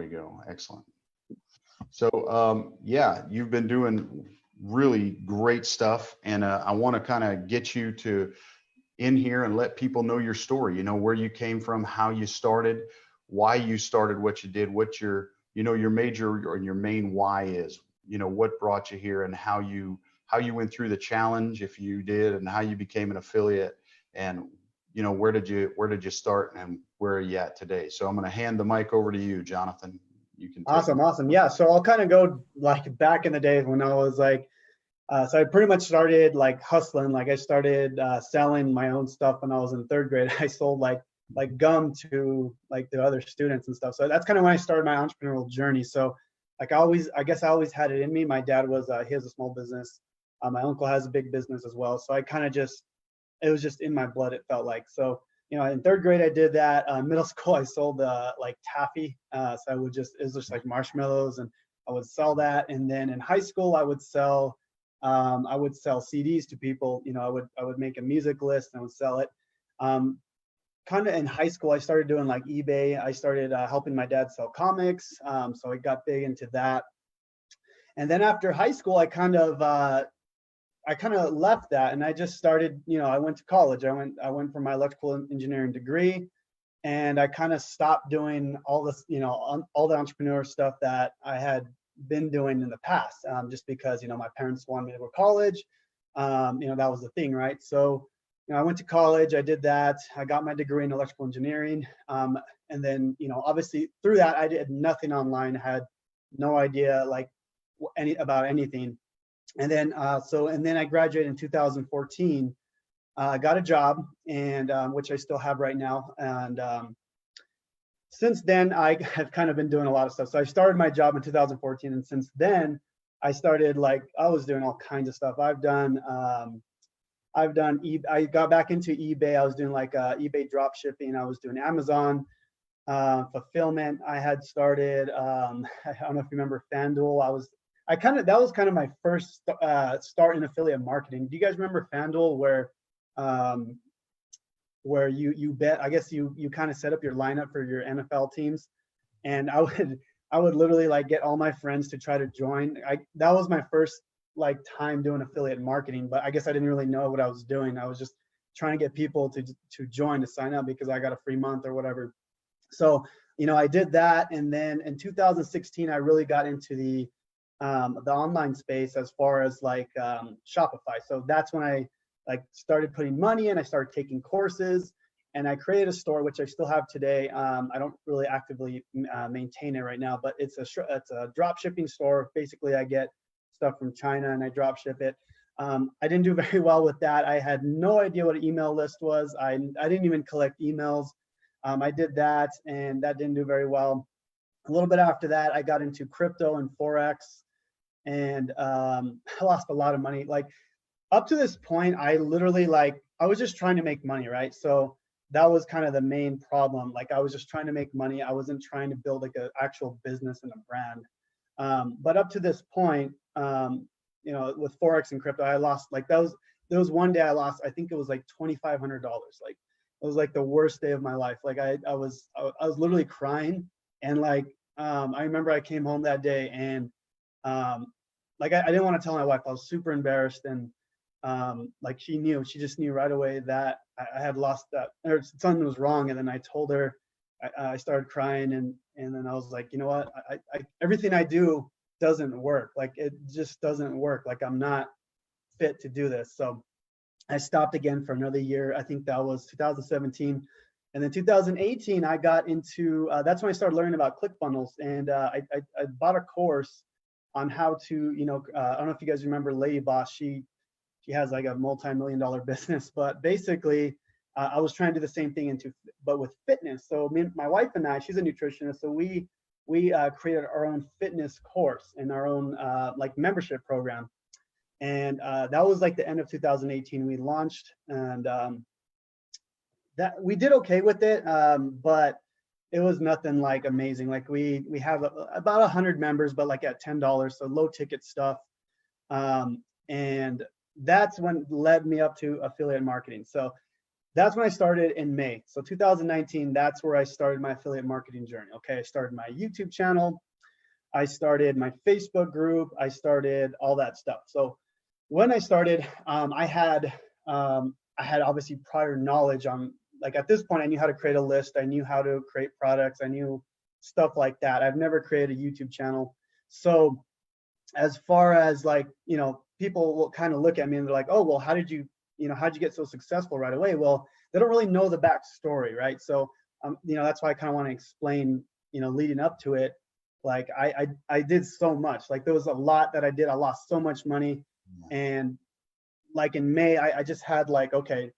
There you go. Excellent. So yeah, you've been doing really great stuff, and I want to kind of get you to in here and let people know your story. You know, where you came from, how you started, why you started what you did, what your major or your main why is. You know, what brought you here, and how you went through the challenge, if you did, and how you became an affiliate, and where did you start, and where are you at today? So I'm going to hand the mic over to you, Jonathan. You can take it. Awesome. Yeah. So I'll kind of go like back in the days when I was like, so I pretty much started like hustling. Like I started selling my own stuff when I was in third grade. I sold like gum to like the other students and stuff. So that's kind of when I started my entrepreneurial journey. So like I guess I always had it in me. My dad he has a small business. My uncle has a big business as well. So I kind of it was just in my blood, it felt like. So, in third grade, I did that. Middle school, I sold like taffy. So it was just like marshmallows, and I would sell that. And then in high school, I would sell CDs to people. I would make a music list and I would sell it. Kind of in high school, I started doing like eBay. I started helping my dad sell comics. So I got big into that. And then after high school, I kind of left that, and I just started, I went to college. I went for my electrical engineering degree, and I kind of stopped doing all this, all the entrepreneur stuff that I had been doing in the past, just because, my parents wanted me to go to college. That was the thing, right? So, I went to college, I did that. I got my degree in electrical engineering. And then, obviously through that, I did nothing online, had no idea like about anything. And then, I graduated in 2014. I got a job, and which I still have right now. And since then, I have kind of been doing a lot of stuff. So I started my job in 2014, and since then, I started I was doing all kinds of stuff. I got back into eBay. I was doing like eBay drop shipping. I was doing Amazon fulfillment. I had started. I don't know if you remember FanDuel. That was kind of my first start in affiliate marketing. Do you guys remember FanDuel, where you bet? I guess you kind of set up your lineup for your NFL teams, and I would literally like get all my friends to try to join. That was my first like time doing affiliate marketing, but I guess I didn't really know what I was doing. I was just trying to get people to join, to sign up, because I got a free month or whatever. So I did that, and then in 2016 I really got into the online space as far as like Shopify. So that's when I like started putting money in. I started taking courses, and I created a store, which I still have today. I don't really actively maintain it right now, but it's a drop shipping store. Basically, I get stuff from China and I drop ship it. I didn't do very well with that. I had no idea what an email list was. I didn't even collect emails. I did that, and that didn't do very well. A little bit after that, I got into crypto and Forex, and I lost a lot of money. Like up to this point, I literally I was just trying to make money, right? So that was kind of the main problem. Like I was just trying to make money. I wasn't trying to build like an actual business and a brand. But up to this point, with Forex and crypto, I lost there was one day I lost, I think it was like $2,500. Like it was like the worst day of my life. Like I was literally crying, and I remember I came home that day, and I didn't want to tell my wife. I was super embarrassed, and she just knew right away that I had lost that, or something was wrong. And then I told her. I started crying, and then I was like, you know what? Everything I do doesn't work. Like it just doesn't work. Like I'm not fit to do this. So I stopped again for another year. I think that was 2017. And then 2018, I got into, that's when I started learning about Clickfunnels. And I bought a course on how to, I don't know if you guys remember Lady Boss. She has like a multi-million-dollar business, but basically I was trying to do the same thing but with fitness. So my wife and I, she's a nutritionist. So we created our own fitness course and our own membership program. And that was like the end of 2018. We launched, and that we did okay with it, but it was nothing like amazing. Like we have about 100 members, but like at $10, so low ticket stuff. And that's when led me up to affiliate marketing. So That's when I started in May. So 2019, that's where I started my affiliate marketing journey. Okay, I started my YouTube channel, I started my Facebook group, I started all that stuff. So when I started, I had obviously prior knowledge on, like, at this point, I knew how to create a list, I knew how to create products, I knew stuff like that. I've never created a YouTube channel. So as far as, like, people will kind of look at me and they're like, oh, well, how did you, how'd you get so successful right away? Well, they don't really know the backstory, right? So, that's why I kind of want to explain, leading up to it. Like, I did so much. Like, there was a lot that I did. I lost so much money. And like in May, I just had like, okay,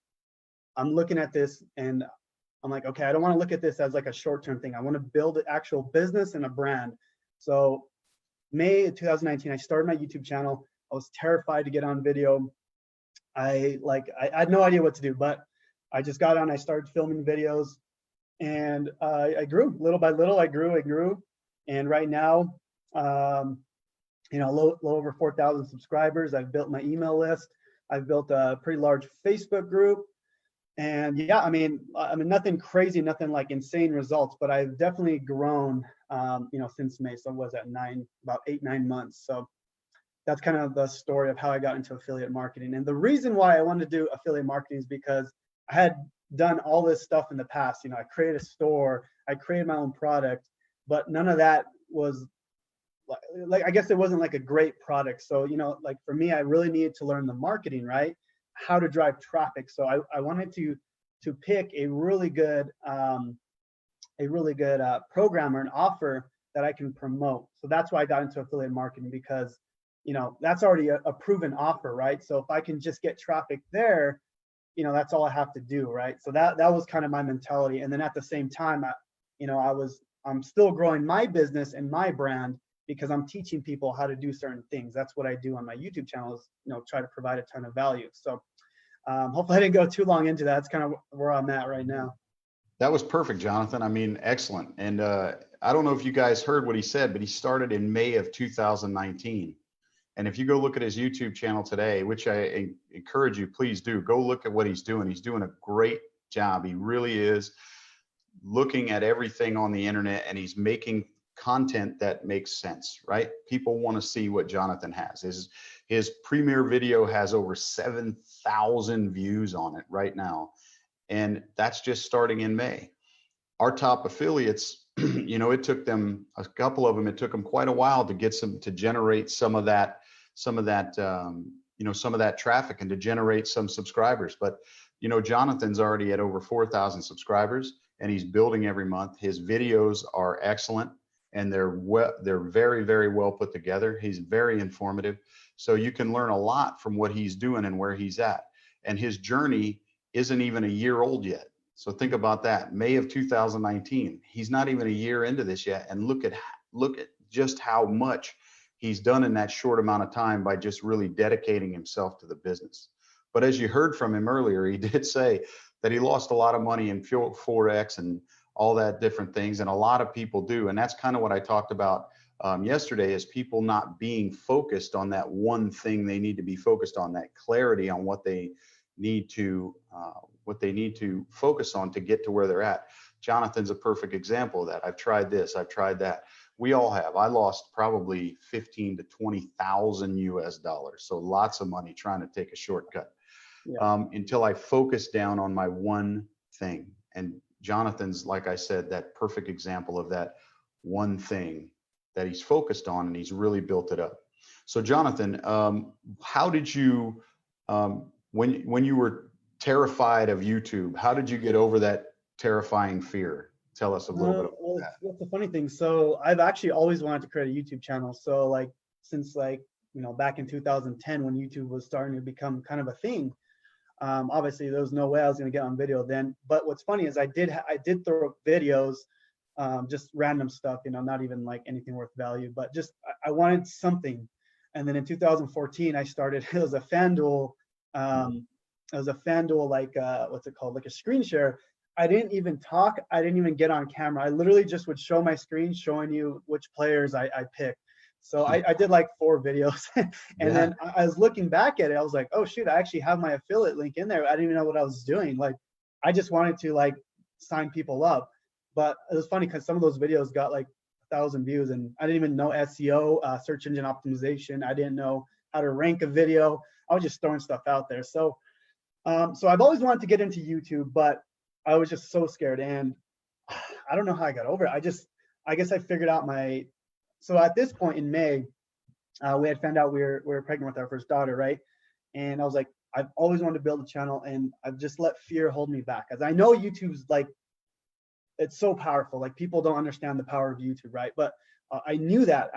I'm looking at this and I'm like, okay, I don't want to look at this as like a short-term thing. I want to build an actual business and a brand. So May 2019, I started my YouTube channel. I was terrified to get on video. I had no idea what to do, but I just got on, I started filming videos, and I grew little by little. I grew. And right now, low over 4,000 subscribers. I've built my email list. I've built a pretty large Facebook group. And yeah, I mean, nothing crazy, nothing like insane results, but I've definitely grown, since May. So was at about 8, 9 months. So that's kind of the story of how I got into affiliate marketing. And the reason why I wanted to do affiliate marketing is because I had done all this stuff in the past. I created a store, I created my own product, but none of that was like, I guess it wasn't like a great product. So, like for me, I really needed to learn the marketing, right? How to drive traffic. So I wanted to pick a really good program or an offer that I can promote. So that's why I got into affiliate marketing, because that's already a proven offer, right? So if I can just get traffic there, that's all I have to do, right? So that was kind of my mentality. And then at the same time, I'm still growing my business and my brand, because I'm teaching people how to do certain things. That's what I do on my YouTube channel, is try to provide a ton of value. So hopefully I didn't go too long into that. That's kind of where I'm at right now. That was perfect, Jonathan. I mean, excellent. And I don't know if you guys heard what he said, but he started in May of 2019. And if you go look at his YouTube channel today, which I encourage you, please do, go look at what he's doing. He's doing a great job. He really is looking at everything on the internet, and he's making content that makes sense, right? People want to see what Jonathan has. His premiere video has over 7,000 views on it right now. And that's just starting in May. Our top affiliates, it took them, a couple of them, it took them quite a while to get to generate some of that traffic and to generate some subscribers. But, Jonathan's already at over 4,000 subscribers, and he's building every month. His videos are excellent, and they're very, very well put together. He's very informative. So you can learn a lot from what he's doing and where he's at. And his journey isn't even a year old yet. So think about that. May of 2019. He's not even a year into this yet. And look at just how much he's done in that short amount of time by just really dedicating himself to the business. But as you heard from him earlier, he did say that he lost a lot of money in Forex and all that different things. And a lot of people do. And that's kind of what I talked about yesterday, is people not being focused on that one thing they need to be focused on, that clarity on what they need to focus on to get to where they're at. Jonathan's a perfect example of that. I've tried this, I've tried that. We all have. I lost probably 15 to 20,000 US dollars. So lots of money trying to take a shortcut. Yeah. Until I focused down on my one thing. And Jonathan's, like I said, that perfect example of that one thing that he's focused on, and he's really built it up. So Jonathan, how did you, when you were terrified of YouTube, how did you get over that terrifying fear? Tell us a little bit about that. That's the funny thing. So I've actually always wanted to create a YouTube channel. So since back in 2010, when YouTube was starting to become kind of a thing, obviously there was no way I was going to get on video then. But what's funny is I did throw up videos, just random stuff, not even like anything worth value, but just I wanted something. And then in 2014, I started, it was a FanDuel, like what's it called, like a screen share. I didn't even talk, I didn't even get on camera. I literally just would show my screen showing you which players I picked. So I did like 4 videos. And then I was looking back at it, I was like, oh shoot, I actually have my affiliate link in there. I didn't even know what I was doing. Like, I just wanted to like sign people up. But it was funny because some of those videos got like 1,000 views, and I didn't even know SEO, search engine optimization. I didn't know how to rank a video. I was just throwing stuff out there. So so I've always wanted to get into YouTube, but I was just so scared. And I don't know how I got over it. I guess I figured out so at this point in May, we had found out we were pregnant with our first daughter, right? And I was like, I've always wanted to build a channel, and I've just let fear hold me back. As I know YouTube's like, it's so powerful. Like people don't understand the power of YouTube, right? But I knew that.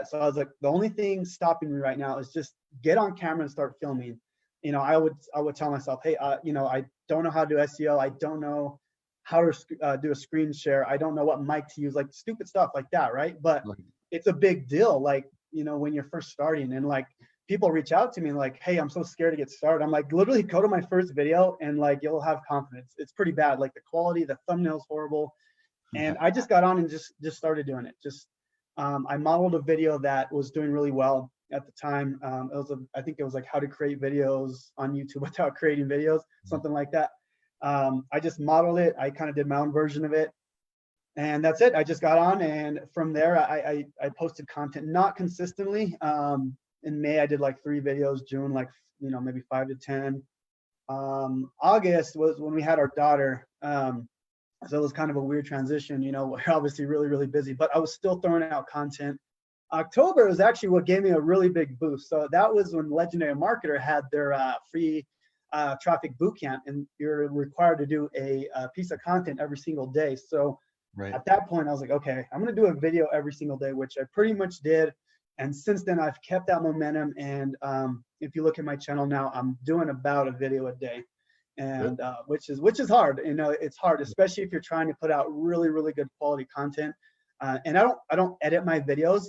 So I was like, the only thing stopping me right now is just get on camera and start filming. You know, I would tell myself, hey, you know, I don't know how to do SEO. I don't know how to do a screen share. I don't know what mic to use, like stupid stuff like that, right? But it's a big deal, like, you know, when you're first starting, and like people reach out to me like, hey, I'm so scared to get started. I'm like, literally go to my first video and like you'll have confidence. It's pretty bad. Like the quality, the thumbnail's horrible. And I just got on and just started doing it. I modeled a video that was doing really well at the time. I think it was like how to create videos on YouTube without creating videos, something like that. I just modeled it. I kind of did my own version of it. And that's it. I just got on, and from there, I posted content, not consistently. In May, I did like 3 videos. June, like, you know, maybe 5 to 10. August was when we had our daughter. So it was kind of a weird transition. You know, we're obviously really, really busy, but I was still throwing out content. October was actually what gave me a really big boost. So that was when Legendary Marketer had their free traffic bootcamp, and you're required to do a piece of content every single day. So at that point, I was like, okay, I'm going to do a video every single day, which I pretty much did. And since then, I've kept that momentum. And if you look at my channel now, I'm doing about a video a day, and which is hard. You know, it's hard, especially if you're trying to put out really, really good quality content. And I don't edit my videos.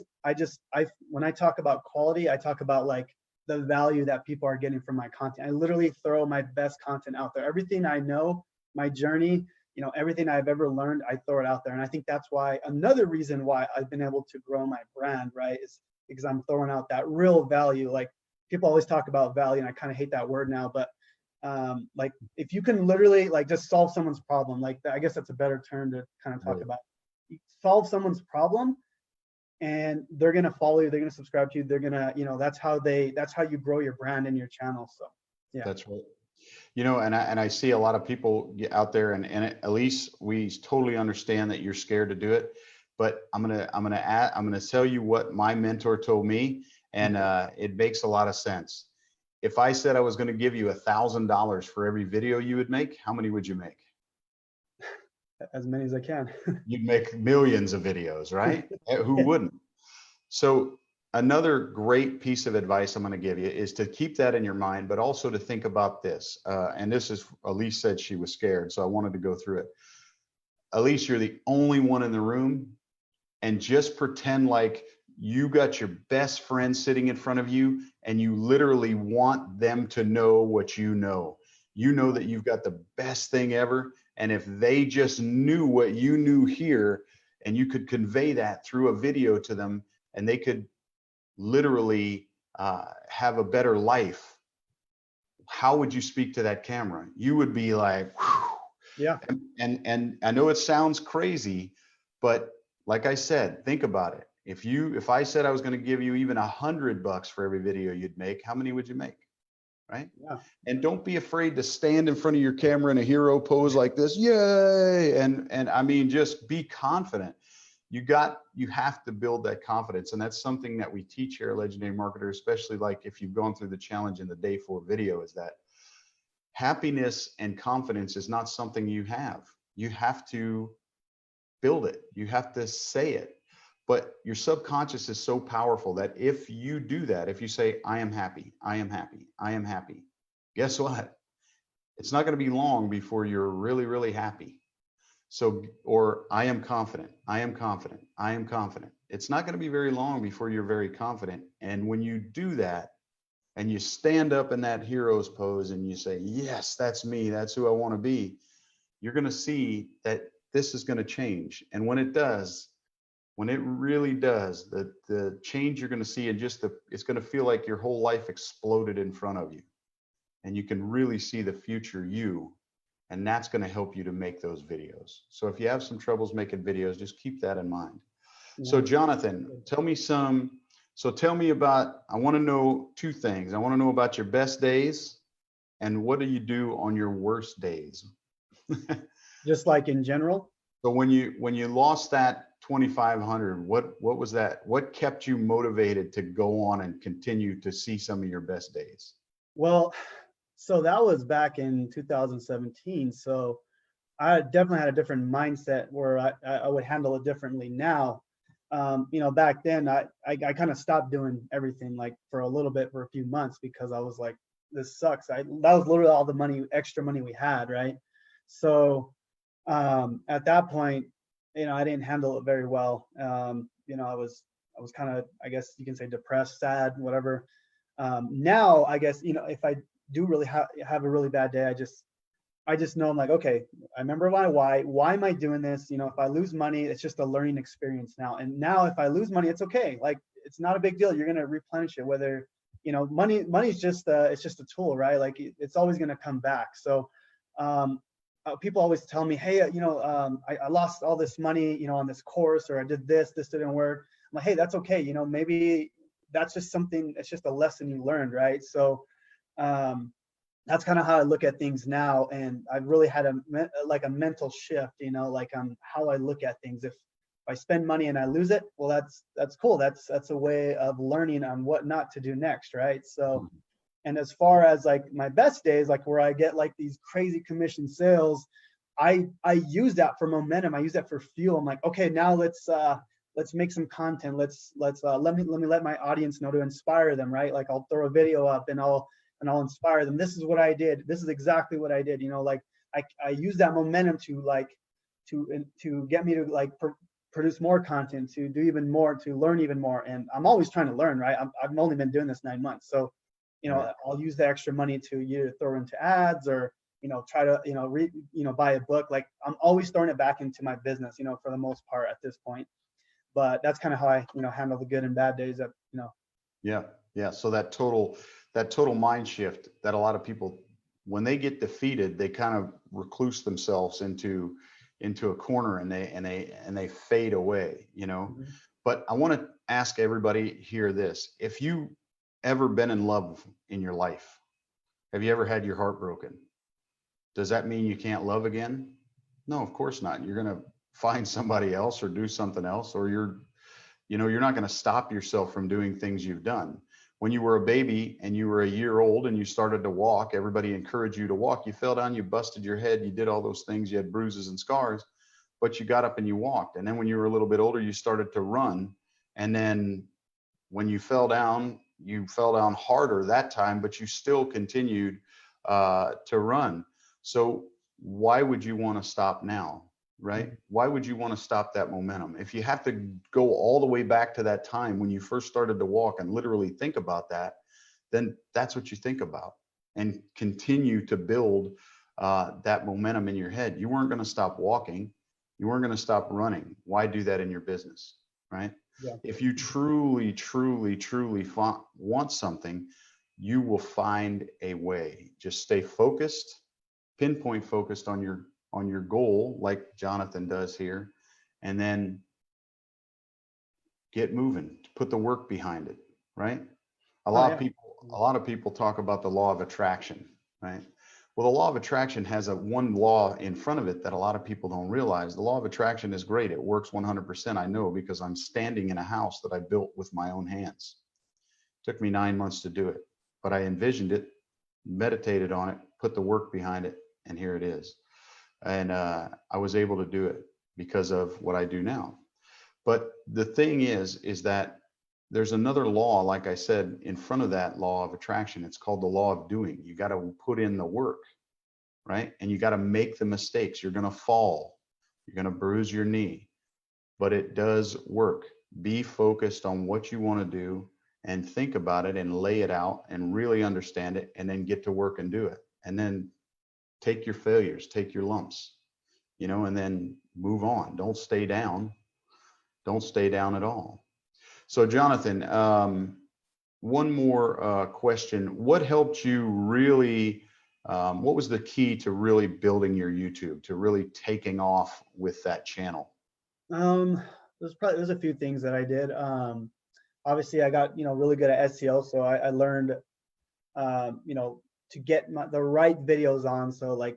When I talk about quality, I talk about like the value that people are getting from my content. I literally throw my best content out there. Everything I know, my journey, you know, everything I've ever learned, I throw it out there. And I think that's why, another reason why I've been able to grow my brand, right, is because I'm throwing out that real value. Like people always talk about value, and I kind of hate that word now, but like if you can literally like just solve someone's problem, like I guess that's a better term to kind of talk about. You solve someone's problem, and they're gonna follow you, they're gonna subscribe to you, they're gonna, you know, that's how you grow your brand and your channel. So yeah, that's right. You know, and I see a lot of people out there, and at least we totally understand that you're scared to do it. But I'm gonna tell you what my mentor told me, and it makes a lot of sense. If I said I was going to give you $1,000 for every video you would make, how many would you make? As many as I can. You'd make millions of videos, right? Who wouldn't? So another great piece of advice I'm going to give you is to keep that in your mind, but also to think about this. And this is, Elise said she was scared, so I wanted to go through it. Elise, you're the only one in the room, and just pretend like you got your best friend sitting in front of you, and you literally want them to know what you know. You know that you've got the best thing ever. And if they just knew what you knew here, and you could convey that through a video to them, and they could literally have a better life, how would you speak to that camera? You would be like, whew. Yeah. And I know it sounds crazy, but like I said, think about it. If I said I was going to give you even $100 for every video you'd make, how many would you make? Right? Yeah. And don't be afraid to stand in front of your camera in a hero pose like this. Yay! And I mean, just be confident. You have to build that confidence. And that's something that we teach here at Legendary Marketer, especially like if you've gone through the challenge in the day 4 video, is that happiness and confidence is not something you have. You have to build it. You have to say it. But your subconscious is so powerful that if you do that, if you say, I am happy, I am happy, I am happy, guess what? It's not going to be long before you're really, really happy. So, or I am confident, I am confident, I am confident. It's not going to be very long before you're very confident. And when you do that, and you stand up in that hero's pose and you say, yes, that's me, that's who I want to be, you're going to see that this is going to change. And when it does, when it really does, the change you're going to see, and it's going to feel like your whole life exploded in front of you. And you can really see the future you. And that's going to help you to make those videos. So if you have some troubles making videos, just keep that in mind. So Yeah. Jonathan, tell me about, I want to know two things. I want to know about your best days and what do you do on your worst days? Just like in general. So when you lost that 2,500, what was that? What kept you motivated to go on and continue to see some of your best days? Well, so that was back in 2017. So I definitely had a different mindset where I would handle it differently now. Back then I kind of stopped doing everything like for a little bit for a few months because I was like, this sucks. That was literally all the money, extra money we had, right? So at that point, I didn't handle it very well. I was kind of, I guess you can say, depressed, sad, whatever. Now, I guess, if I do really have a really bad day, I just know I'm like, okay, I remember my why. Why am I doing this? If I lose money, it's just a learning experience now. And now if I lose money, it's okay. Like, it's not a big deal. You're gonna replenish it. Whether, money's just it's just a tool, right? Like it's always gonna come back. So people always tell me, hey, I lost all this money, on this course, or I did this didn't work. I'm like, hey, that's okay. Maybe that's just something, it's just a lesson you learned, right? So that's kind of how I look at things now. And I've really had a mental shift, like on how I look at things. If I spend money and I lose it, well, that's cool. That's a way of learning on what not to do next, right? So, and as far as like my best days, like where I get like these crazy commission sales, I use that for momentum. I use that for fuel. I'm like, okay, now let's make some content. Let me let my audience know, to inspire them, right? Like I'll throw a video up and I'll inspire them. This is what I did. This is exactly what I did. Like I use that momentum to get me to like produce more content, to do even more, to learn even more. And I'm always trying to learn, right? I've only been doing this 9 months. So, Right. I'll use the extra money to either throw into ads or, try to, read, buy a book. Like I'm always throwing it back into my business, for the most part at this point. But that's kind of how I, handle the good and bad days that. Yeah. Yeah. So that total mind shift that a lot of people, when they get defeated, they kind of recluse themselves into a corner and they fade away. Mhm. But I want to ask everybody here this. If you ever been in love in your life, have you ever had your heart broken? Does that mean you can't love again? No, of course not. You're going to find somebody else or do something else, or you're not going to stop yourself from doing things you've done. When you were a baby and you were a year old and you started to walk, everybody encouraged you to walk. You fell down, you busted your head, you did all those things, you had bruises and scars, but you got up and you walked. And then when you were a little bit older, you started to run. And then when you fell down harder that time, but you still continued to run. So why would you want to stop now? Right? Why would you want to stop that momentum? If you have to go all the way back to that time when you first started to walk and literally think about that, then that's what you think about and continue to build that momentum in your head. You weren't going to stop walking. You weren't going to stop running. Why do that in your business? Right? Yeah. If you truly, truly, truly want something, you will find a way. Just stay focused, pinpoint focused on your goal, like Jonathan does here, and then get moving, put the work behind it, right? A Oh lot of yeah. people, a lot of people talk about the law of attraction, right? Well, the law of attraction has one law in front of it that a lot of people don't realize. The law of attraction is great. It works 100%. I know because I'm standing in a house that I built with my own hands. It took me 9 months to do it, but I envisioned it, meditated on it, put the work behind it, and here it is. And I was able to do it because of what I do now. But the thing is that there's another law, like I said, in front of that law of attraction. It's called the law of doing. You got to put in the work, right? And you got to make the mistakes. You're going to fall. You're going to bruise your knee, but it does work. Be focused on what you want to do and think about it and lay it out and really understand it and then get to work and do it. And then take your failures, take your lumps, and then move on. Don't stay down. Don't stay down at all. So Jonathan, one more question. What helped you really What was the key to really building your YouTube, to really taking off with that channel? Um, there's a few things that I did. Obviously I got, really good at SEO. So I learned, to get the right videos on. So like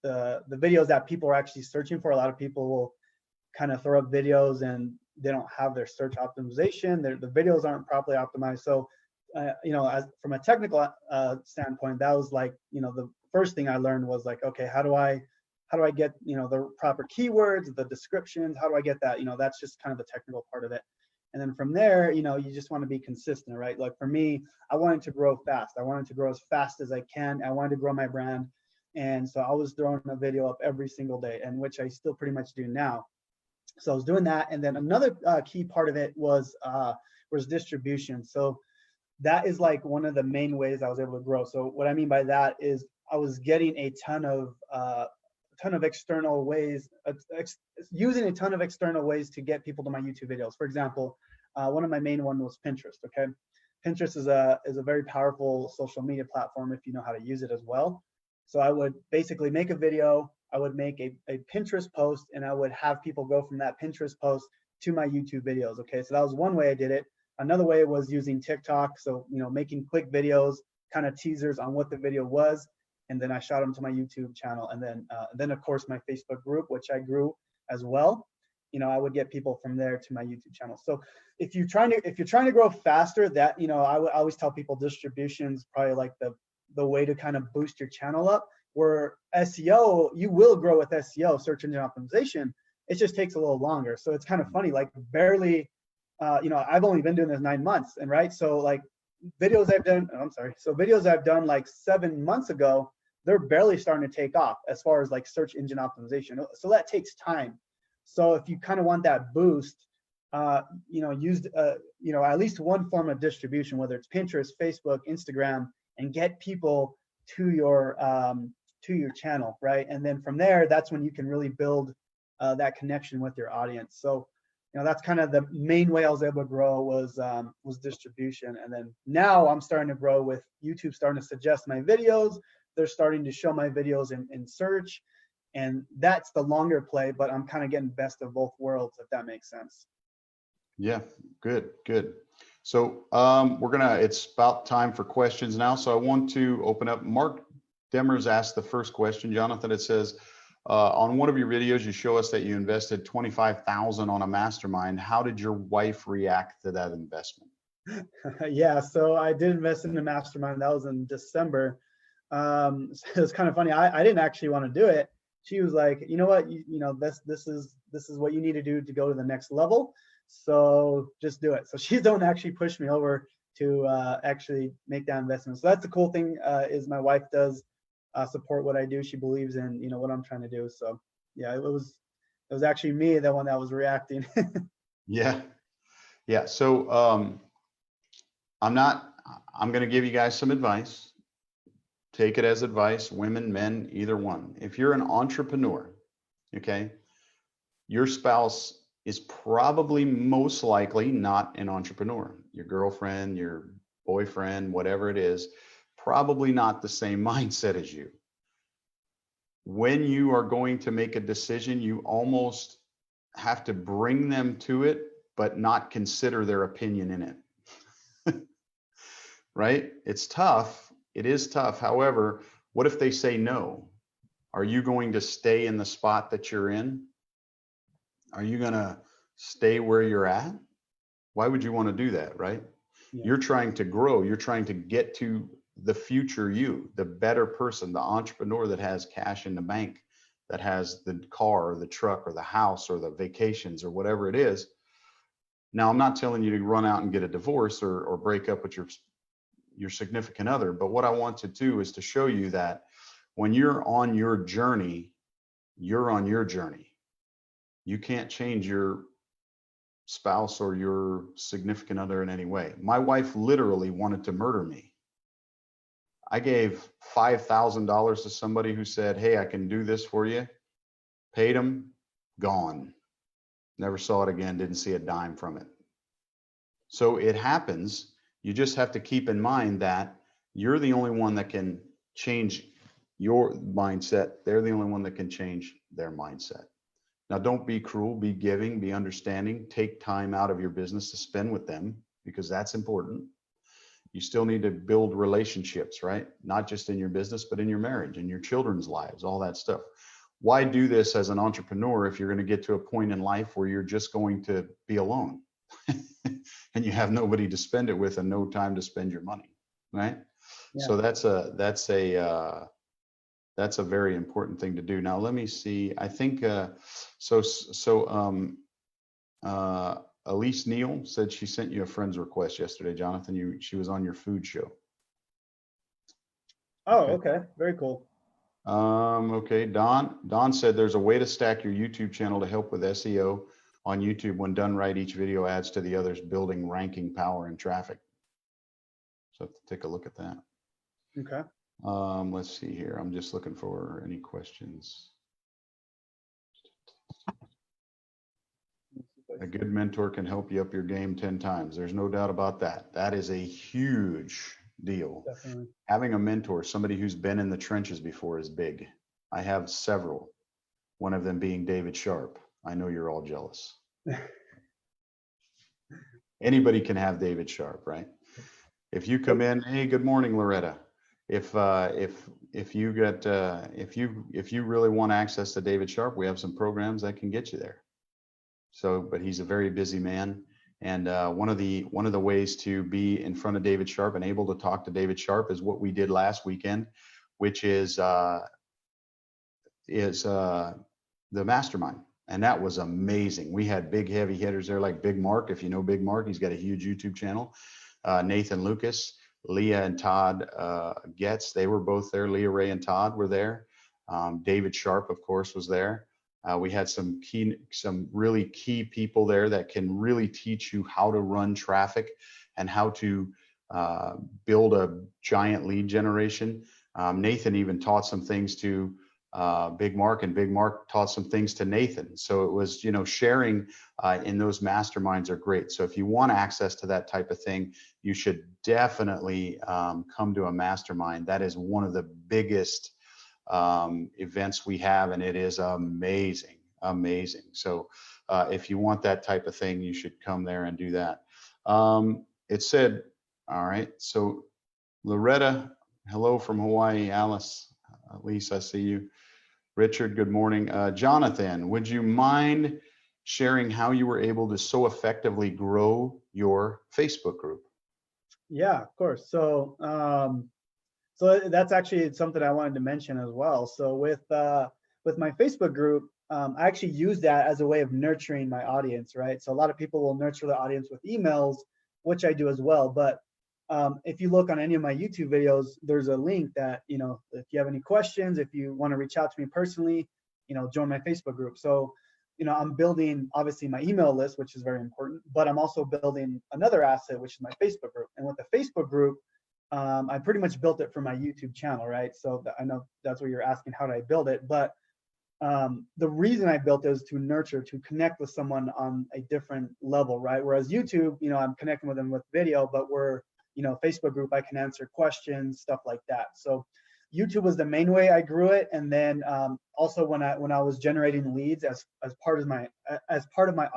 the videos that people are actually searching for. A lot of people will kind of throw up videos and they don't have their search optimization. The videos aren't properly optimized. So, as from a technical standpoint, that was like, the first thing I learned was like, okay, how do I get, the proper keywords, the descriptions? How do I get that? That's just kind of the technical part of it. And then from there, you just want to be consistent, right? Like for me, I wanted to grow fast. I wanted to grow as fast as I can. I wanted to grow my brand. And so I was throwing a video up every single day, and which I still pretty much do now. So I was doing that. And then another key part of it was distribution. So that is like one of the main ways I was able to grow. So what I mean by that is I was getting a ton of external ways, using a ton of external ways to get people to my YouTube videos. For example, one of my main one was Pinterest. Okay, Pinterest is a very powerful social media platform if you know how to use it as well. So I would basically make a video, I would make a Pinterest post, and I would have people go from that Pinterest post to my YouTube videos. Okay, so that was one way I did it. Another way was using TikTok. So, making quick videos, kind of teasers on what the video was, and then I shot them to my YouTube channel, and then of course my Facebook group, which I grew as well. I would get people from there to my YouTube channel. So if you're trying to grow faster, that I would always tell people distribution is probably like the way to kind of boost your channel up. Where SEO, you will grow with SEO, search engine optimization. It just takes a little longer. So it's kind of funny, like barely, I've only been doing this 9 months, and right. So like videos I've done like 7 months ago, they're barely starting to take off as far as like search engine optimization. So that takes time. So if you kind of want that boost, use at least one form of distribution, whether it's Pinterest, Facebook, Instagram, and get people to your channel, right? And then from there, that's when you can really build that connection with your audience. So that's kind of the main way I was able to grow was distribution. And then now I'm starting to grow with YouTube starting to suggest my videos. They're starting to show my videos in search, and that's the longer play, but I'm kind of getting best of both worlds, if that makes sense. Yeah, good. So it's about time for questions now. So I want to open up. Mark Demers asked the first question. Jonathan, it says, on one of your videos, you show us that you invested $25,000 on a mastermind. How did your wife react to that investment? Yeah, so I did invest in a mastermind. That was in December. So it was kind of funny. I didn't actually want to do it. She was like, you know what, this is what you need to do to go to the next level. So just do it. So she don't actually push me over to actually make that investment. So that's the cool thing, is my wife does support what I do. She believes in what I'm trying to do. So yeah, it was actually me, the one that was reacting. Yeah. So I'm going to give you guys some advice. Take it as advice, women, men, either one. If you're an entrepreneur, okay, your spouse is probably most likely not an entrepreneur. Your girlfriend, your boyfriend, whatever it is, probably not the same mindset as you. When you are going to make a decision, you almost have to bring them to it, but not consider their opinion in it. Right? It's tough. It is tough. However, what if they say no? Are you going to stay in the spot that you're in? Are you going to stay where you're at? Why would you want to do that, right? Yeah. You're trying to grow. You're trying to get to the future you, the better person, the entrepreneur that has cash in the bank, that has the car or the truck or the house or the vacations or whatever it is. Now, I'm not telling you to run out and get a divorce or break up with your significant other. But what I want to do is to show you that when you're on your journey, you're on your journey. You can't change your spouse or your significant other in any way. My wife literally wanted to murder me. I gave $5,000 to somebody who said, hey, I can do this for you. Paid him, gone. Never saw it again, didn't see a dime from it. So it happens. You just have to keep in mind that you're the only one that can change your mindset. They're the only one that can change their mindset. Now, don't be cruel, be giving, be understanding, take time out of your business to spend with them, because that's important. You still need to build relationships, right? Not just in your business, but in your marriage, in your children's lives, all that stuff. Why do this as an entrepreneur if you're going to get to a point in life where you're just going to be alone and you have nobody to spend it with and no time to spend your money, right? Yeah. So that's a very important thing to do. Now, let me see. I think Elise Neal said she sent you a friend's request yesterday, Jonathan. She was on your food show. Oh, okay. Very cool. Okay. Don said there's a way to stack your YouTube channel to help with SEO on YouTube. When done right, each video adds to the others, building ranking power and traffic. So have to take a look at that. Okay. Let's see here. I'm just looking for any questions. A good mentor can help you up your game 10 times. There's no doubt about that. That is a huge deal. Definitely. Having a mentor, somebody who's been in the trenches before, is big. I have several, one of them being David Sharp. I know you're all jealous. Anybody can have David Sharp, right? If you come in, hey, good morning, Loretta. If you really want access to David Sharp, we have some programs that can get you there. So, but he's a very busy man, and one of the ways to be in front of David Sharp and able to talk to David Sharp is what we did last weekend, which is the mastermind. And that was amazing. We had big heavy hitters there like Big Mark. If you know Big Mark, he's got a huge YouTube channel. Nathan Lucas, Leah and Todd Getz, they were both there. Leah Ray and Todd were there. David Sharp, of course, was there. We had some really key people there that can really teach you how to run traffic and how to build a giant lead generation. Nathan even taught some things to Big Mark, and Big Mark taught some things to Nathan. So it was, sharing in those masterminds are great. So if you want access to that type of thing, you should definitely come to a mastermind. That is one of the biggest events we have, and it is amazing. So if you want that type of thing, you should come there and do that. It said, all right, so Loretta, hello from Hawaii. Alice, Lisa, I see you. Richard, good morning. Jonathan, would you mind sharing how you were able to so effectively grow your Facebook group? Yeah, of course. So so that's actually something I wanted to mention as well. So with my Facebook group, I actually use that as a way of nurturing my audience, right? So a lot of people will nurture the audience with emails, which I do as well. But if you look on any of my YouTube videos, there's a link that, if you have any questions, if you want to reach out to me personally, join my Facebook group. So, I'm building obviously my email list, which is very important, but I'm also building another asset, which is my Facebook group. And with the Facebook group, I pretty much built it for my YouTube channel, right? So I know that's what you're asking, how did I build it? But the reason I built it is to nurture, to connect with someone on a different level, right? Whereas YouTube, I'm connecting with them with video, but Facebook group, I can answer questions, stuff like that. So YouTube was the main way I grew it. And then also when I was generating leads as part of my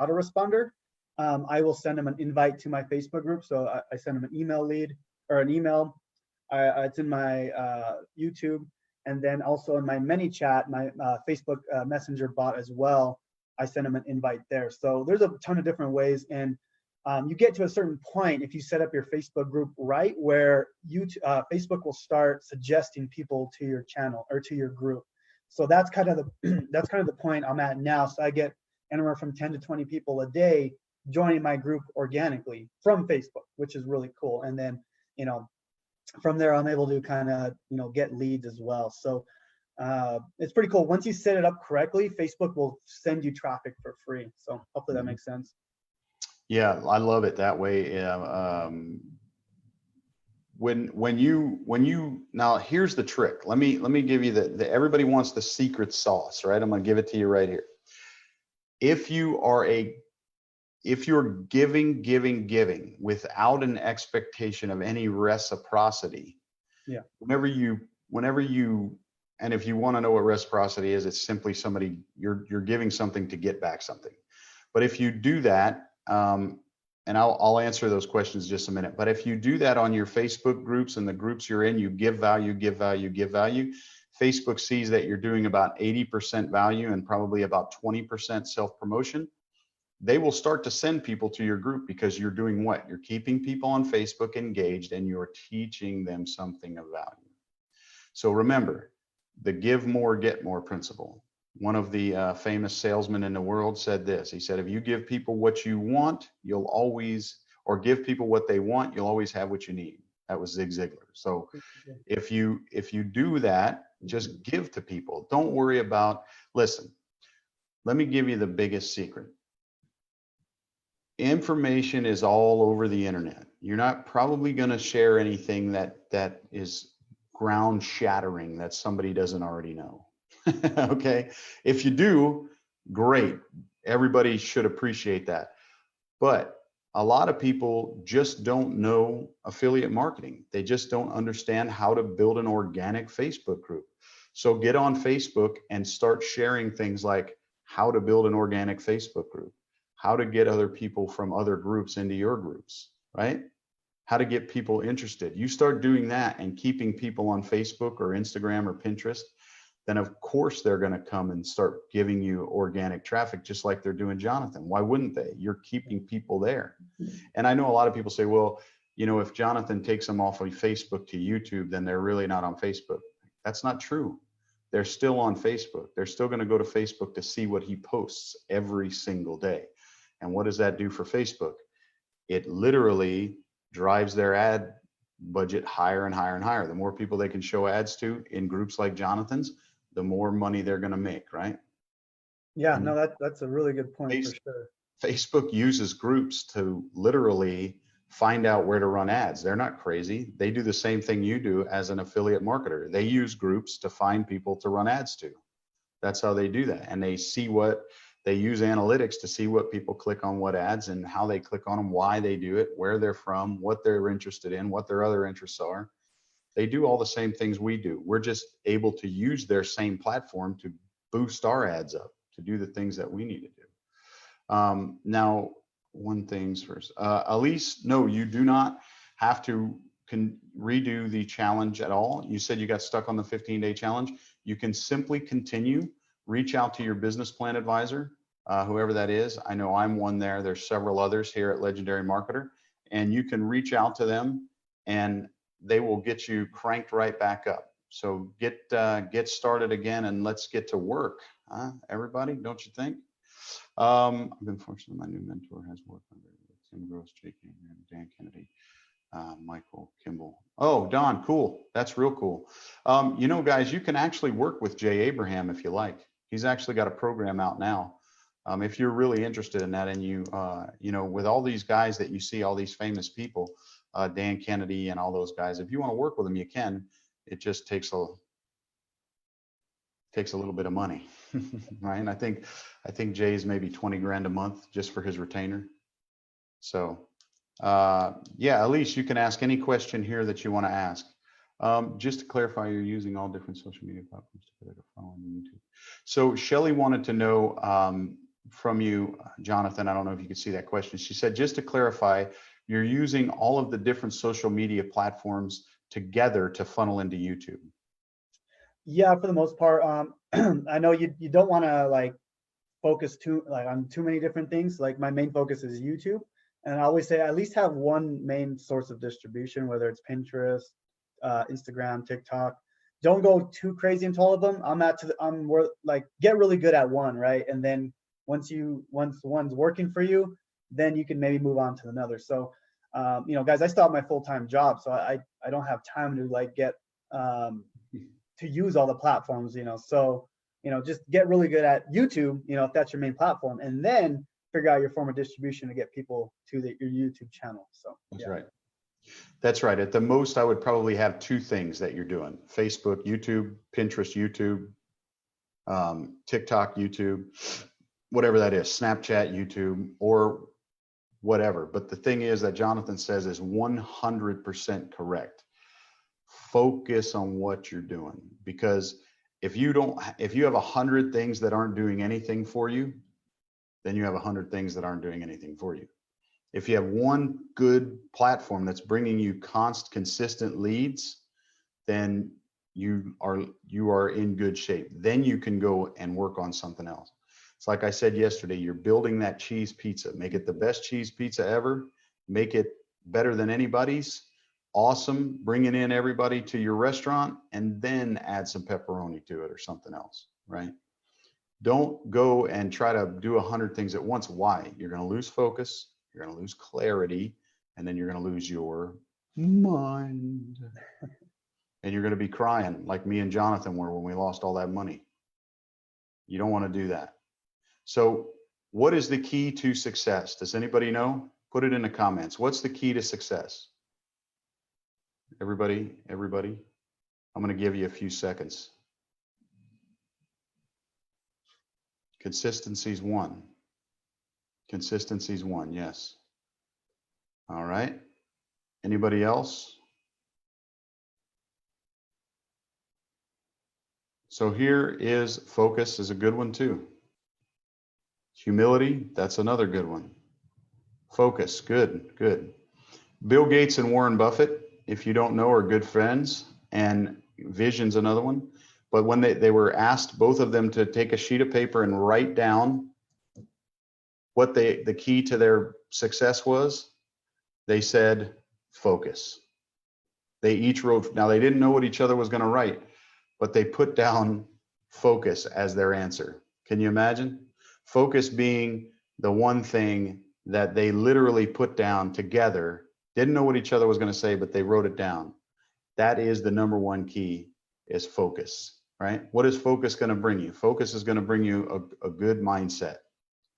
autoresponder, I will send them an invite to my Facebook group. So I send them an email lead or an email. It's in my YouTube, and then also in my ManyChat, my Facebook Messenger bot as well. I send them an invite there. So there's a ton of different ways, and you get to a certain point if you set up your Facebook group right, where Facebook will start suggesting people to your channel or to your group. So that's kind of the point I'm at now. So I get anywhere from 10 to 20 people a day joining my group organically from Facebook, which is really cool. And then from there I'm able to kind of get leads as well. So it's pretty cool. Once you set it up correctly, Facebook will send you traffic for free. So hopefully that makes sense. Yeah, I love it that way. When you now, here's the trick. Let me give you the everybody wants the secret sauce, right? I'm gonna give it to you right here. If you're giving without an expectation of any reciprocity, yeah. Whenever you and if you want to know what reciprocity is, it's simply you're giving something to get back something. But if you do that, and I'll answer those questions in just a minute. But if you do that on your Facebook groups and the groups you're in, you give value, give value, give value. Facebook sees that you're doing about 80% value and probably about 20% self-promotion. They will start to send people to your group because you're doing what? You're keeping people on Facebook engaged and you're teaching them something of value. So remember, the give more, get more principle. One of the famous salesmen in the world said this. He said, if you give people what you want, you'll always, or give people what they want, you'll always have what you need. That was Zig Ziglar. So if you do that, just give to people. Don't worry about, listen, let me give you the biggest secret. Information is all over the internet. You're not probably going to share anything that is ground shattering that somebody doesn't already know. Okay. If you do, great. Everybody should appreciate that. But a lot of people just don't know affiliate marketing. They just don't understand how to build an organic Facebook group. So get on Facebook and start sharing things like how to build an organic Facebook group, how to get other people from other groups into your groups, right? How to get people interested. You start doing that and keeping people on Facebook or Instagram or Pinterest, then of course they're going to come and start giving you organic traffic just like they're doing Jonathan. Why wouldn't they? You're keeping people there. And I know a lot of people say, well, you know, if Jonathan takes them off of Facebook to YouTube, then they're really not on Facebook. That's not true. They're still on Facebook. They're still going to go to Facebook to see what he posts every single day. And what does that do for Facebook? It literally drives their ad budget higher and higher and higher. The more people they can show ads to in groups like Jonathan's, the more money they're going to make, right? Yeah, And no, that's a really good point for sure. Facebook uses groups to literally find out where to run ads. They're not crazy. They do the same thing you do as an affiliate marketer. They use groups to find people to run ads to. That's how they do that. And they see they use analytics to see what people click on what ads and how they click on them, why they do it, where they're from, what they're interested in, what their other interests are. They do all the same things we do. We're just able to use their same platform to boost our ads up, to do the things that we need to do. Now, one thing's first. Elise, no, you do not have to redo the challenge at all. You said you got stuck on the 15-day challenge. You can simply continue, reach out to your business plan advisor, whoever that is. I know I'm one there. There's several others here at Legendary Marketer, and you can reach out to them and they will get you cranked right back up. So get started again and let's get to work. Everybody, don't you think? I've been fortunate. My new mentor has worked under Tim Gross, Jake, Dan Kennedy, Michael Kimball. Oh, Don, cool. That's real cool. You know, guys, you can actually work with Jay Abraham if you like. He's actually got a program out now. If you're really interested in that, and you know, with all these guys that you see, all these famous people, Dan Kennedy and all those guys, if you want to work with them, you can. It just takes a little bit of money, right? And I think Jay's maybe 20 grand a month just for his retainer. So yeah, Elise, you can ask any question here that you want to ask. Just to clarify, you're using all different social media platforms to put it a follow on YouTube. So Shelly wanted to know from you, Jonathan, I don't know if you could see that question. She said, just to clarify, you're using all of the different social media platforms together to funnel into YouTube. Yeah, for the most part. I know you don't want to like focus on too many different things. Like my main focus is YouTube, and I always say at least have one main source of distribution, whether it's Pinterest, Instagram, TikTok. Don't go too crazy into all of them. I'm more like get really good at one, right? And then once one's working for you, then you can maybe move on to another. So you know, guys, I still have my full-time job, so I don't have time to like get to use all the platforms, you know. So, you know, just get really good at YouTube, you know, if that's your main platform, and then figure out your form of distribution to get people to your YouTube channel. So that's right. That's right. At the most, I would probably have two things that you're doing: Facebook, YouTube, Pinterest, YouTube, TikTok, YouTube, whatever that is, Snapchat, YouTube, or whatever. But the thing is that Jonathan says is 100% correct. Focus on what you're doing, because If you have 100 things that aren't doing anything for you, then you have 100 things that aren't doing anything for you. If you have one good platform that's bringing you consistent leads, then you are in good shape. Then you can go and work on something else. It's like I said yesterday, you're building that cheese pizza. Make it the best cheese pizza ever. Make it better than anybody's. Awesome. Bringing in everybody to your restaurant, and then add some pepperoni to it or something else, right? Don't go and try to do 100 things at once. Why? You're going to lose focus. You're going to lose clarity, and then you're going to lose your mind. And you're going to be crying like me and Jonathan were when we lost all that money. You don't want to do that. So what is the key to success? Does anybody know? Put it in the comments. What's the key to success? Everybody? I'm going to give you a few seconds. Consistency's one. Consistency's one, yes. All right. Anybody else? So here is focus is a good one too. Humility, that's another good one. Focus, good. Bill Gates and Warren Buffett, if you don't know, are good friends, and vision's another one. But when they were asked, both of them, to take a sheet of paper and write down what the key to their success was, they said focus. They each wrote, now they didn't know what each other was going to write, but they put down focus as their answer. Can you imagine? Focus being the one thing that they literally put down together, didn't know what each other was going to say, but they wrote it down. That is the number one key, is focus, right? What is focus going to bring you? Focus is going to bring you a good mindset,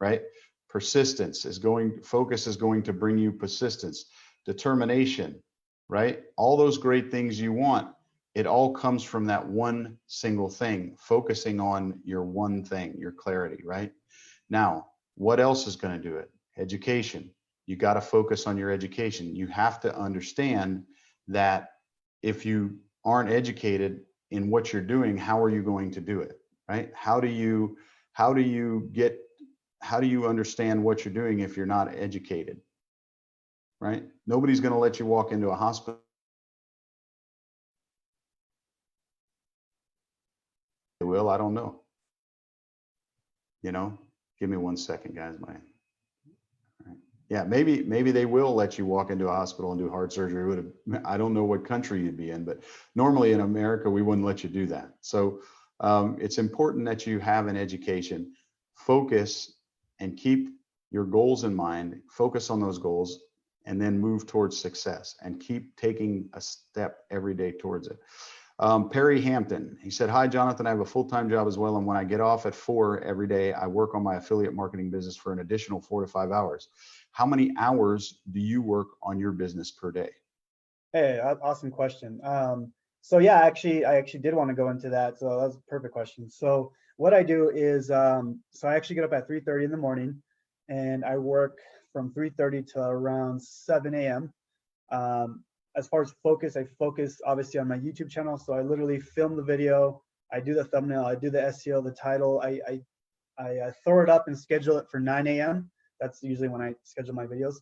right? Focus is going to bring you persistence, determination, right? All those great things you want, it all comes from that one single thing, focusing on your one thing, your clarity, right? Now, what else is going to do it? Education. You got to focus on your education. You have to understand that if you aren't educated in what you're doing, how are you going to do it, right? How do you understand what you're doing if you're not educated, right? Nobody's going to let you walk into a hospital. They will, I don't know. Give me 1 second, guys. Yeah, maybe they will let you walk into a hospital and do heart surgery. I don't know what country you'd be in, but normally in America, we wouldn't let you do that. So it's important that you have an education, focus, and keep your goals in mind, focus on those goals, and then move towards success and keep taking a step every day towards it. Perry Hampton, he said, "Hi, Jonathan, I have a full-time job as well. And when I get off at 4 every day, I work on my affiliate marketing business for an additional 4 to 5 hours. How many hours do you work on your business per day?" Hey, awesome question. So yeah, I actually did want to go into that. So that was a perfect question. So what I do is, so I actually get up at 3:30 in the morning, and I work from 3:30 to around 7 a.m. As far as focus, I focus obviously on my YouTube channel. So I literally film the video, I do the thumbnail, I do the SEO, the title, I throw it up and schedule it for 9 a.m. That's usually when I schedule my videos.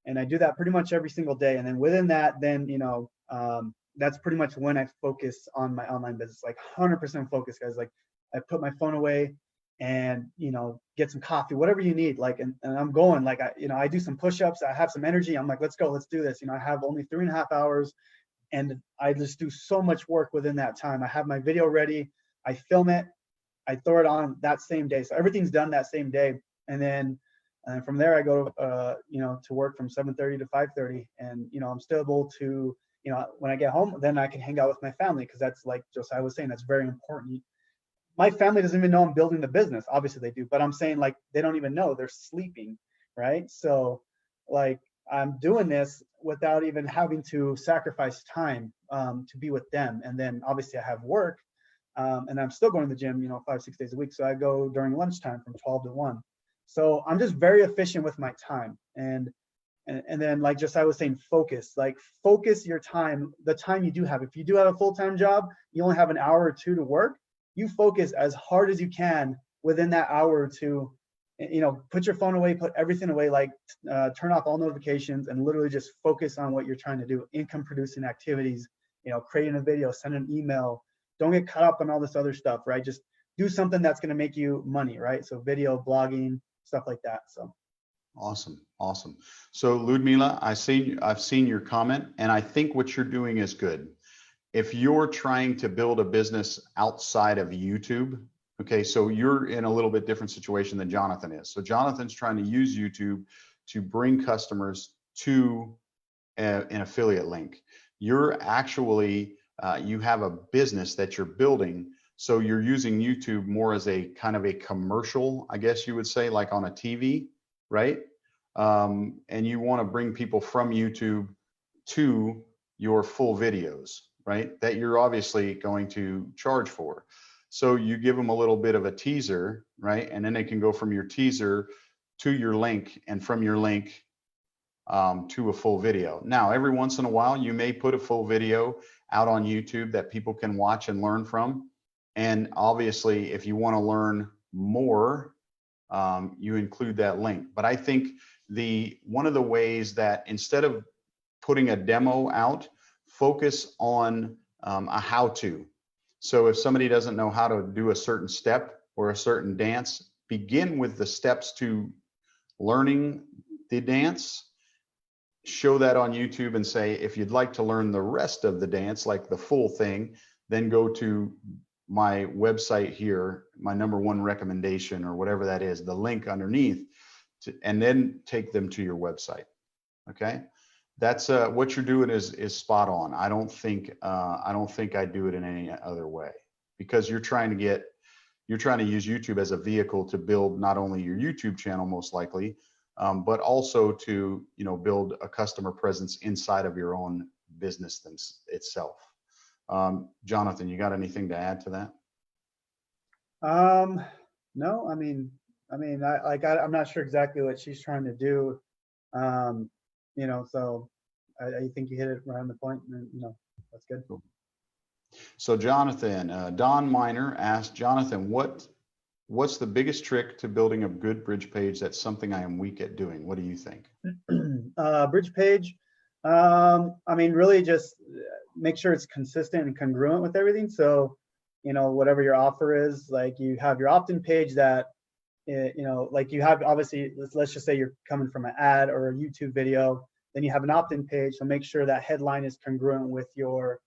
And I do that pretty much every single day. And then within that, then, that's pretty much when I focus on my online business, like 100% focus, guys. Like I put my phone away and, get some coffee, whatever you need. Like, and I'm going, like, I do some push-ups, I have some energy. I'm like, let's go, let's do this. I have only 3.5 hours and I just do so much work within that time. I have my video ready, I film it, I throw it on that same day. So everything's done that same day. And then from there, I go, to work from 7:30 to 5:30. And, I'm still able to, when I get home, then I can hang out with my family. Cause that's, like Josiah was saying, that's very important. My family doesn't even know I'm building the business. Obviously they do, but I'm saying, like, they don't even know, they're sleeping. Right. So like, I'm doing this without even having to sacrifice time to be with them. And then obviously I have work and I'm still going to the gym, 5-6 days a week. So I go during lunchtime from 12 to 1. So I'm just very efficient with my time. And then, like just I was saying, focus your time, the time you do have. If you do have a full-time job, you only have an hour or two to work. you focus as hard as you can within that hour to, put your phone away, put everything away, like turn off all notifications and literally just focus on what you're trying to do, income producing activities, creating a video, send an email. Don't get caught up on all this other stuff, right? Just do something that's going to make you money, right? So video, blogging, stuff like that. So awesome, awesome. So Ludmila, I've seen your comment, and I think what you're doing is good. If you're trying to build a business outside of YouTube, okay, so you're in a little bit different situation than Jonathan is. So Jonathan's trying to use YouTube to bring customers to an affiliate link. You're actually, you have a business that you're building. So you're using YouTube more as a kind of a commercial, I guess you would say, like on a TV, right? And you want to bring people from YouTube to your full videos, right? That you're obviously going to charge for. So you give them a little bit of a teaser, right? And then they can go from your teaser to your link, and from your link to a full video. Now, every once in a while, you may put a full video out on YouTube that people can watch and learn from. And obviously, if you want to learn more, you include that link. But I think one of the ways that, instead of putting a demo out, focus on a how-to. So if somebody doesn't know how to do a certain step or a certain dance, begin with the steps to learning the dance. Show that on YouTube and say, if you'd like to learn the rest of the dance, like the full thing, then go to my website here, my #1 recommendation, or whatever that is, the link underneath, and then take them to your website. Okay, that's what you're doing is spot on. I don't think I do it in any other way, because you're trying to use YouTube as a vehicle to build not only your YouTube channel, most likely, but also to build a customer presence inside of your own business itself. Jonathan, you got anything to add to that? No, I'm not sure exactly what she's trying to do. So I think you hit it right on the point, and that's good. Cool. So Jonathan, Don Miner asked, Jonathan, what's the biggest trick to building a good bridge page? That's something I am weak at doing. What do you think? Bridge page, really just make sure it's consistent and congruent with everything. So, whatever your offer is, like you have your opt-in page that, like you have, obviously, let's just say you're coming from an ad or a YouTube video, then you have an opt-in page. So make sure that headline is congruent with your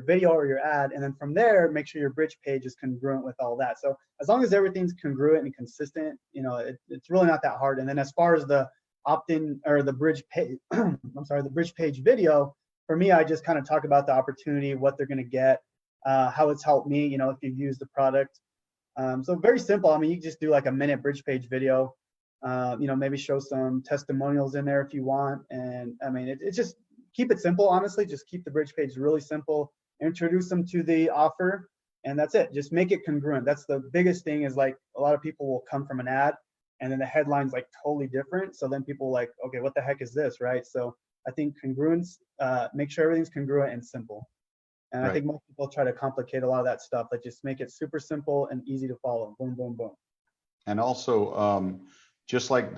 video or your ad. And then from there, make sure your bridge page is congruent with all that. So as long as everything's congruent and consistent, it's really not that hard. And then as far as the opt-in or the bridge page, the bridge page video, for me, I just kind of talk about the opportunity, what they're going to get, how it's helped me, if you've used the product. So very simple. You can just do like a minute bridge page video, maybe show some testimonials in there if you want. And it's just, keep it simple, honestly. Just keep the bridge page really simple. Introduce them to the offer, and that's it. Just make it congruent. That's the biggest thing, is like a lot of people will come from an ad and then the headline's like totally different. So then people like, okay, what the heck is this, right? So I think congruence, make sure everything's congruent and simple. And right. I think most people try to complicate a lot of that stuff. Like just make it super simple and easy to follow. Boom, boom, boom. And also, just like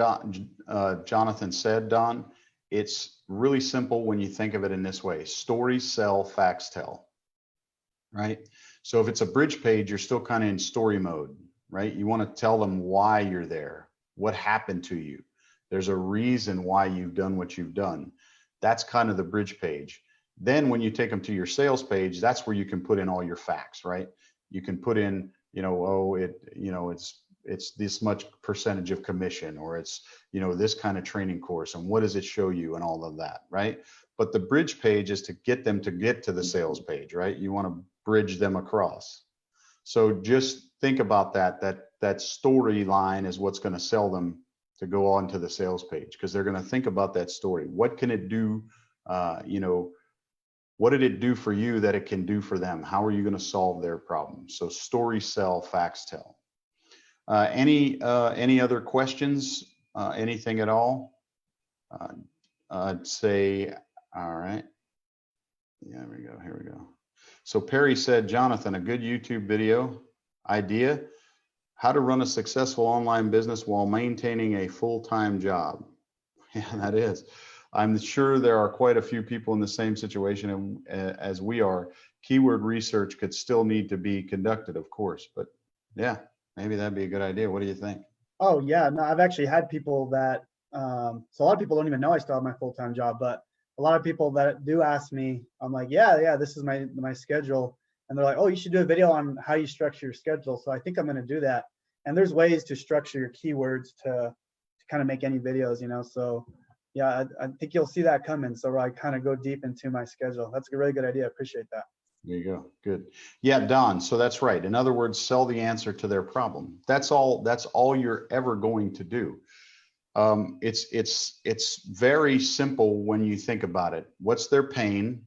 Jonathan said, Don, it's really simple when you think of it in this way: stories sell, facts tell, right? So if it's a bridge page, you're still kind of in story mode, right? You want to tell them why you're there, what happened to you. There's a reason why you've done what you've done. That's kind of the bridge page. Then when you take them to your sales page, that's where you can put in all your facts, right? You can put in, it's this much percentage of commission, or it's, this kind of training course, and what does it show you, and all of that, right? But the bridge page is to get them to get to the sales page, right? You want to bridge them across. So just think about that storyline is what's going to sell them to go on to the sales page, because they're going to think about that story. What can it do? What did it do for you that it can do for them? How are you going to solve their problem? So stories sell, facts tell. Any other questions? Anything at all? I'd say, all right. Yeah, here we go. So Perry said, Jonathan, a good YouTube video idea, how to run a successful online business while maintaining a full-time job. Yeah, that is. I'm sure there are quite a few people in the same situation as we are. Keyword research could still need to be conducted, of course, but yeah, maybe that'd be a good idea. What do you think? Oh yeah, no, I've actually had people that, so a lot of people don't even know I still have my full-time job, but a lot of people that do ask me, I'm like, yeah, this is my schedule. And they're like, oh, you should do a video on how you structure your schedule. So I think I'm going to do that. And there's ways to structure your keywords to kind of make any videos, you know? So yeah, I think you'll see that coming. So I kind of go deep into my schedule. That's a really good idea. I appreciate that. There you go. Good. Yeah, Don. So that's right. In other words, sell the answer to their problem. That's all you're ever going to do. It's very simple when you think about it. What's their pain?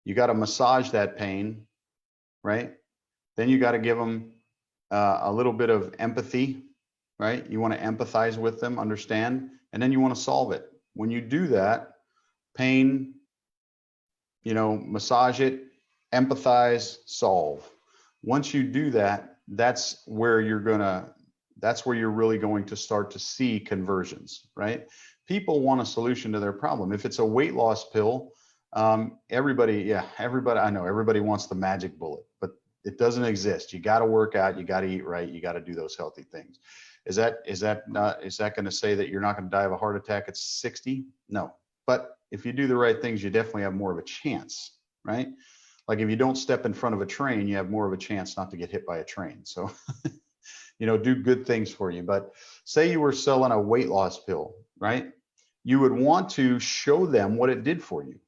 You got to massage that pain, right? Then you got to give them a little bit of empathy, right? You want to empathize with them, understand, and then you want to solve it. When you do that, pain, massage it, empathize, solve. Once you do that, that's where you're really going to start to see conversions, right? People want a solution to their problem. If it's a weight loss pill, everybody, I know everybody wants the magic bullet, but it doesn't exist. You got to work out, you got to eat right, you got to do those healthy things. Is that going to say that you're not going to die of a heart attack at 60? No. But if you do the right things, you definitely have more of a chance, right? Like if you don't step in front of a train, you have more of a chance not to get hit by a train. So, do good things for you. But say you were selling a weight loss pill, right? You would want to show them what it did for you.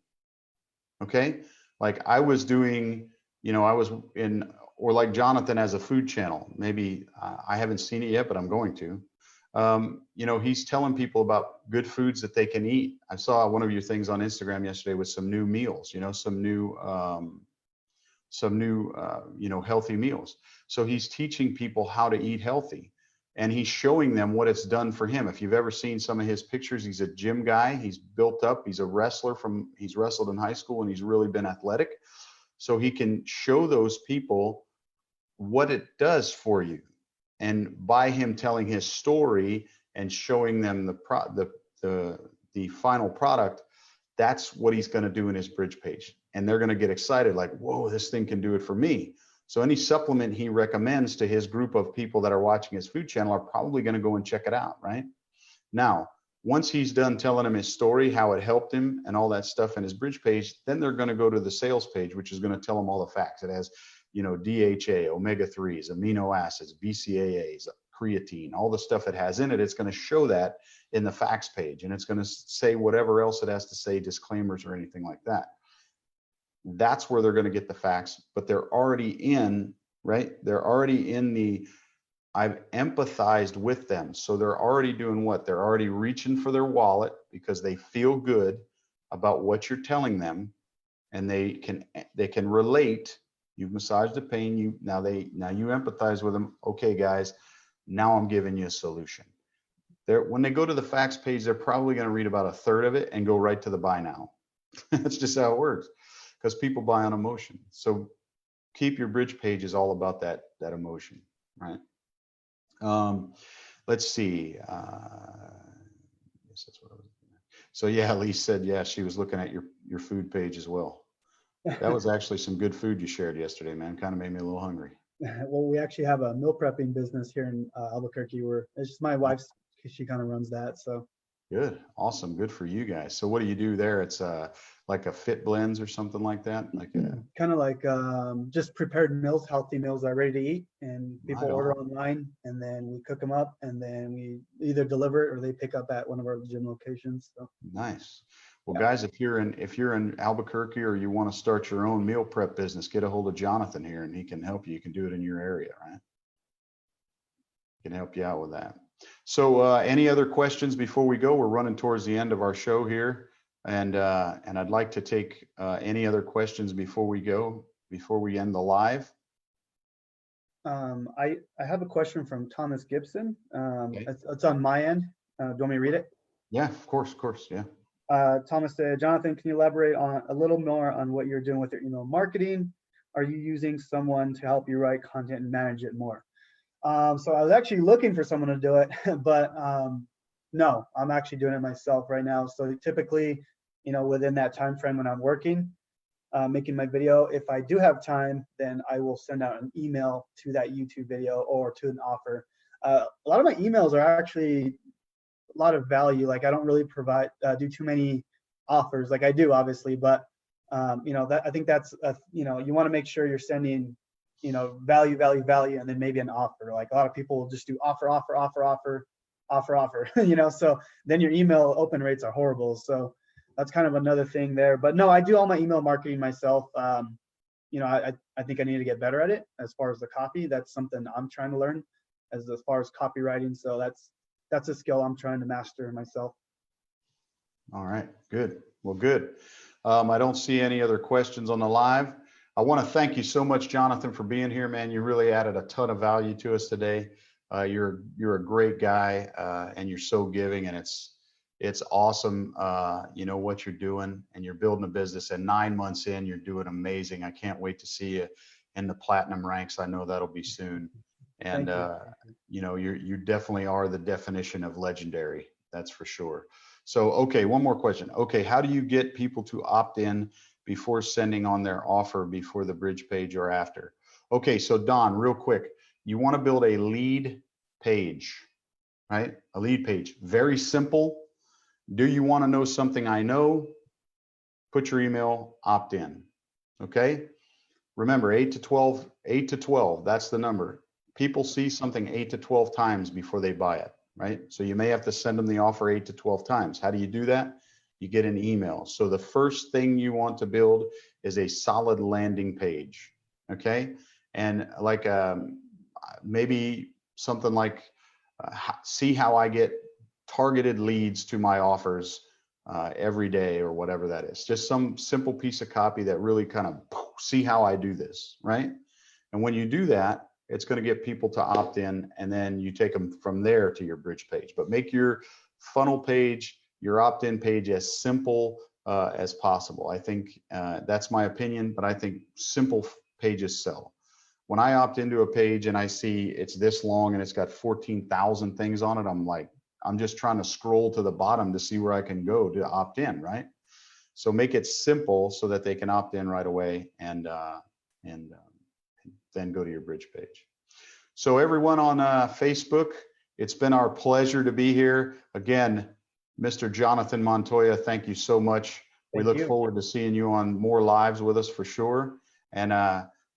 Okay. Like I was doing, I was in, or like Jonathan has a food channel. Maybe I haven't seen it yet, but I'm going to. He's telling people about good foods that they can eat. I saw one of your things on Instagram yesterday with some new meals, some new healthy meals. So he's teaching people how to eat healthy, and he's showing them what it's done for him. If you've ever seen some of his pictures, he's a gym guy. He's built up. He's a wrestler he's wrestled in high school, and he's really been athletic. So he can show those people what it does for you. And by him telling his story and showing them the final product, that's what he's going to do in his bridge page. And they're going to get excited, like, whoa, this thing can do it for me. So any supplement he recommends to his group of people that are watching his food channel are probably going to go and check it out, right? Now, once he's done telling them his story, how it helped him and all that stuff in his bridge page, then they're going to go to the sales page, which is going to tell them all the facts. It has, DHA, omega-3s, amino acids, BCAAs, creatine, all the stuff it has in it. It's going to show that in the facts page, and it's going to say whatever else it has to say, disclaimers or anything like that. That's where they're going to get the facts, but they're already in, right? They're already in I've empathized with them. So they're already doing what? They're already reaching for their wallet because they feel good about what you're telling them, and they can relate. You've massaged the pain. Now you empathize with them. Okay, guys, now I'm giving you a solution. When they go to the facts page, they're probably going to read about a third of it and go right to the buy now. That's just how it works, because people buy on emotion. So keep your bridge page is all about that emotion, right? Let's see. Yes, that's what I was looking at. So yeah, Elise said, yeah, she was looking at your food page as well. That was actually some good food you shared yesterday, man. Kind of made me a little hungry. Well, we actually have a meal prepping business here in Albuquerque where it's just my wife's, she kind of runs that. So good. Awesome. Good for you guys. So what do you do there? It's like a fit blends or something like that? Kind of like just prepared meals, healthy meals that are ready to eat, and people order online, and then we cook them up, and then we either deliver it or they pick up at one of our gym locations. So nice. Well, guys, if you're in Albuquerque or you want to start your own meal prep business, get a hold of Jonathan here, and he can help you. You can do it in your area, right? He can help you out with that. So any other questions before we go? We're running towards the end of our show here, and I'd like to take any other questions before we end the live. I have a question from Thomas Gibson. Okay. It's on my end. Do you want me to read it? Yeah, of course, yeah. Thomas said, Jonathan, can you elaborate on a little more on what you're doing with your email marketing? are you using someone to help you write content and manage it more? So I was actually looking for someone to do it, but no, I'm actually doing it myself right now. So typically, within that time frame when I'm working, making my video, if I do have time, then I will send out an email to that YouTube video or to an offer. A lot of my emails are actually a lot of value. Like I don't really do too many offers. Like I do obviously, but that I think that's you want to make sure you're sending value, and then maybe an offer. Like a lot of people will just do offer, so then your email open rates are horrible. So that's kind of another thing there. But no, I do all my email marketing myself. I think I need to get better at it as far as the copy. That's something I'm trying to learn as far as copywriting. So that's a skill I'm trying to master myself. All right, good. Well, good. I don't see any other questions on the live. I want to thank you so much, Jonathan, for being here, man. You really added a ton of value to us today. You're a great guy, and you're so giving, and it's awesome. What you're doing, and you're building a business. And 9 months in, you're doing amazing. I can't wait to see you in the platinum ranks. I know that'll be soon. And you definitely are the definition of legendary. That's for sure. So, okay, one more question. Okay, how do you get people to opt in before sending on their offer before the bridge page or after? Okay, so Don, real quick, you want to build a lead page, right? A lead page, very simple. Do you want to know something I know? Put your email, opt in, okay? Remember, 8 to 12, that's the number. People see something 8 to 12 times before they buy it, right? So you may have to send them the offer 8 to 12 times. How do you do that? You get an email. So the first thing you want to build is a solid landing page, okay? And like maybe something like see how I get targeted leads to my offers every day, or whatever that is. Just some simple piece of copy that really kind of see how I do this, right? And when you do that, it's going to get people to opt in, and then you take them from there to your bridge page. But make your funnel page, your opt-in page, as simple as possible. I think that's my opinion, but I think simple pages sell. When I opt into a page and I see it's this long and it's got 14,000 things on it, I'm like, I'm just trying to scroll to the bottom to see where I can go to opt in, right? So make it simple so that they can opt in right away, and then go to your bridge page. So everyone on Facebook, it's been our pleasure to be here. Again, Mr. Jonathan Montoya, thank you so much. We look forward to seeing you on more lives with us for sure. And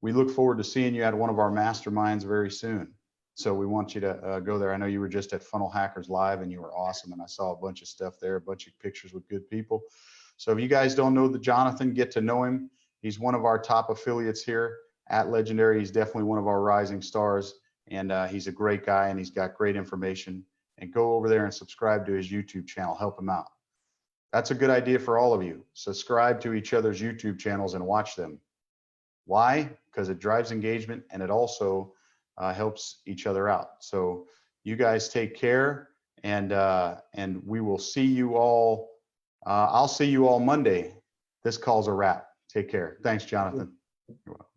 we look forward to seeing you at one of our masterminds very soon. So we want you to go there. I know you were just at Funnel Hackers Live and you were awesome. And I saw a bunch of stuff there, a bunch of pictures with good people. So if you guys don't know the Jonathan, get to know him. He's one of our top affiliates here at Legendary. He's definitely one of our rising stars. And he's a great guy, and he's got great information. And go over there and subscribe to his YouTube channel. Help him out. That's a good idea for all of you. Subscribe to each other's YouTube channels and watch them. Why? Because it drives engagement, and it also helps each other out. So you guys take care, and we will see you all. I'll see you all Monday. This call's a wrap. Take care. Thanks, Jonathan. You're welcome.